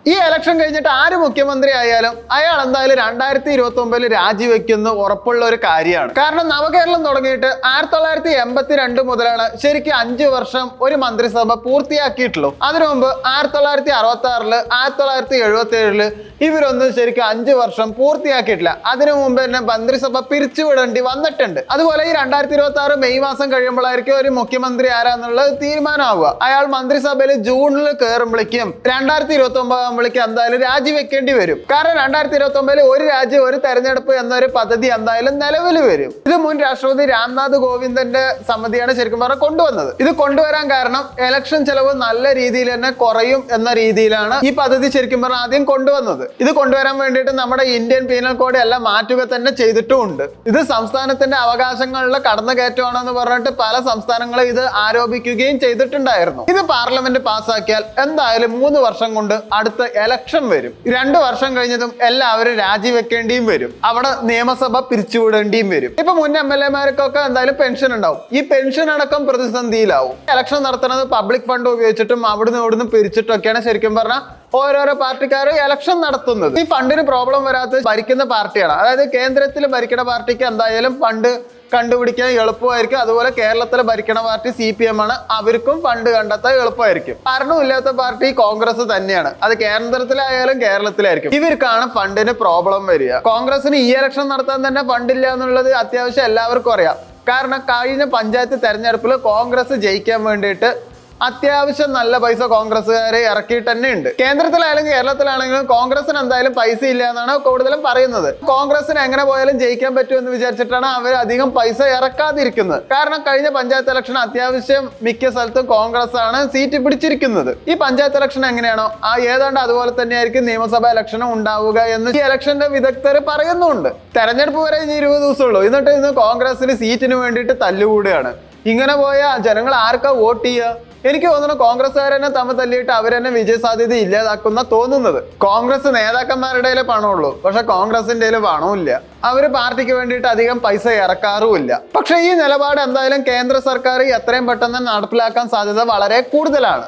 ഈ ഇലക്ഷൻ കഴിഞ്ഞിട്ട് ആര് മുഖ്യമന്ത്രി ആയാലും അയാൾ എന്തായാലും 2029 രാജിവെക്കുന്ന ഉറപ്പുള്ള ഒരു കാര്യമാണ്. കാരണം നവകേരളം തുടങ്ങിയിട്ട് 1982 മുതലാണ് ശരിക്കും 5 വർഷം ഒരു മന്ത്രിസഭ പൂർത്തിയാക്കിയിട്ടുള്ളൂ. അതിനു മുമ്പ് 1966 1977 ഇവരൊന്നും ശരിക്കും 5 വർഷം പൂർത്തിയാക്കിയിട്ടില്ല. അതിനു മുമ്പ് തന്നെ മന്ത്രിസഭ പിരിച്ചുവിടേണ്ടി വന്നിട്ടുണ്ട്. അതുപോലെ ഈ 2026 മെയ് മാസം കഴിയുമ്പോഴായിരിക്കും ഒരു മുഖ്യമന്ത്രി ആരാന്നുള്ളത് തീരുമാനമാവുക. അയാൾ മന്ത്രിസഭയിൽ ജൂണിൽ കയറുമ്പോഴേക്കും 2029 എന്തായാലും രാജിവെക്കേണ്ടി വരും. കാരണം 2029 ഒരു രാജ്യം ഒരു തെരഞ്ഞെടുപ്പ് എന്നൊരു പദ്ധതി എന്തായാലും നിലവിൽ വരും. ഇത് മുൻ രാഷ്ട്രപതി രാംനാഥ് കോവിന്ദിന്റെ സമിതിയാണ് ശരിക്കും പറഞ്ഞാൽ കൊണ്ടുവന്നത്. ഇത് കൊണ്ടുവരാൻ കാരണം ഇലക്ഷൻ ചെലവ് നല്ല രീതിയിൽ തന്നെ കുറയും എന്ന രീതിയിലാണ് ഈ പദ്ധതി ശരിക്കും പറഞ്ഞാൽ ആദ്യം കൊണ്ടുവന്നത്. ഇത് കൊണ്ടുവരാൻ വേണ്ടിയിട്ട് നമ്മുടെ ഇന്ത്യൻ പീനൽ കോഡ് എല്ലാം മാറ്റുക തന്നെ ചെയ്തിട്ടുമുണ്ട്. ഇത് സംസ്ഥാനത്തിന്റെ അവകാശങ്ങളുടെ കടന്നുകയറ്റമാണെന്ന് പറഞ്ഞിട്ട് പല സംസ്ഥാനങ്ങളും ഇത് ആരോപിക്കുകയും ചെയ്തിട്ടുണ്ടായിരുന്നു. ഇത് പാർലമെന്റ് പാസ്സാക്കിയാൽ എന്തായാലും 3 വർഷം കൊണ്ട് അടുത്ത എലക്ഷൻ വരും. 2 വർഷം കഴിഞ്ഞതും എല്ലാവരും രാജിവെക്കേണ്ടിയും വരും. അവിടെ നിയമസഭ പിരിച്ചുവിടേണ്ടിയും വരും. ഇപ്പൊ മുൻ MLA-മാർക്കൊക്കെ എന്തായാലും പെൻഷൻ ഉണ്ടാവും. ഈ പെൻഷൻ അടക്കം പ്രതിസന്ധിയിലാവും. ഇലക്ഷൻ നടത്തുന്നത് പബ്ലിക് ഫണ്ട് ഉപയോഗിച്ചിട്ടും ഇവിടുന്ന് പിരിച്ചിട്ടൊക്കെയാണ് ശരിക്കും പറഞ്ഞാൽ ഓരോരോ പാർട്ടിക്കാർ ഇലക്ഷൻ നടത്തുന്നത്. ഈ ഫണ്ടിന് പ്രോബ്ലം വരാത്ത ഭരിക്കുന്ന പാർട്ടിയാണ്. അതായത് കേന്ദ്രത്തിൽ ഭരിക്കുന്ന പാർട്ടിക്ക് എന്തായാലും ഫണ്ട് കണ്ടുപിടിക്കാൻ എളുപ്പമായിരിക്കും. അതുപോലെ കേരളത്തിൽ ഭരിക്കണ പാർട്ടി CPM ആണ്. അവർക്കും ഫണ്ട് കണ്ടെത്താൻ എളുപ്പമായിരിക്കും. ഭരണമില്ലാത്ത പാർട്ടി കോൺഗ്രസ് തന്നെയാണ്. അത് കേന്ദ്രത്തിലായാലും കേരളത്തിലായിരിക്കും. ഇവർക്കാണ് ഫണ്ടിന് പ്രോബ്ലം വരിക. കോൺഗ്രസിന് ഈ ഇലക്ഷൻ നടത്താൻ തന്നെ ഫണ്ടില്ല എന്നുള്ളത് അത്യാവശ്യം എല്ലാവർക്കും അറിയാം. കാരണം കഴിഞ്ഞ പഞ്ചായത്ത് തെരഞ്ഞെടുപ്പിൽ കോൺഗ്രസ് ജയിക്കാൻ വേണ്ടിയിട്ട് അത്യാവശ്യം നല്ല പൈസ കോൺഗ്രസ്സുകാരെ ഇറക്കിയിട്ട് തന്നെ ഉണ്ട്. കേന്ദ്രത്തിലായാലും കേരളത്തിലാണെങ്കിലും കോൺഗ്രസിന് എന്തായാലും പൈസ ഇല്ല എന്നാണ് കൂടുതലും പറയുന്നത്. കോൺഗ്രസിന് എങ്ങനെ പോയാലും ജയിക്കാൻ പറ്റുമെന്ന് വിചാരിച്ചിട്ടാണ് അവർ അധികം പൈസ ഇറക്കാതിരിക്കുന്നത്. കാരണം കഴിഞ്ഞ പഞ്ചായത്ത് ഇലക്ഷൻ അത്യാവശ്യം മിക്ക സ്ഥലത്തും കോൺഗ്രസ് ആണ് സീറ്റ് പിടിച്ചിരിക്കുന്നത്. ഈ പഞ്ചായത്ത് ഇലക്ഷൻ എങ്ങനെയാണോ ഏതാണ്ട് അതുപോലെ തന്നെയായിരിക്കും നിയമസഭാ ഇലക്ഷനും ഉണ്ടാവുക എന്ന് ഈ ഇലക്ഷന്റെ വിദഗ്ധർ പറയുന്നുണ്ട്. തെരഞ്ഞെടുപ്പ് വരെ ഇനി 20 ദിവസമുള്ളൂ. എന്നിട്ട് ഇന്ന് കോൺഗ്രസിന് സീറ്റിന് വേണ്ടിയിട്ട് തല്ലുകൂടുകയാണ്. ഇങ്ങനെ പോയാൽ ജനങ്ങൾ ആർക്കാ വോട്ട് ചെയ്യുക? എനിക്ക് തോന്നുന്നു കോൺഗ്രസ്സുകാരെന്നെ തമ്മിൽ തല്ലിയിട്ട് അവരെന്നെ വിജയസാധ്യത ഇല്ലാതാക്കുന്ന തോന്നുന്നത്. കോൺഗ്രസ് നേതാക്കന്മാരുടെ പണമുള്ളൂ, പക്ഷെ കോൺഗ്രസിന്റെ പണമില്ല. അവര് പാർട്ടിക്ക് വേണ്ടിയിട്ട് അധികം പൈസ ഇറക്കാറുമില്ല. പക്ഷെ ഈ നിലപാട് എന്തായാലും കേന്ദ്ര സർക്കാർ എത്രയും പെട്ടെന്ന് നടപ്പിലാക്കാൻ സാധ്യത വളരെ കൂടുതലാണ്.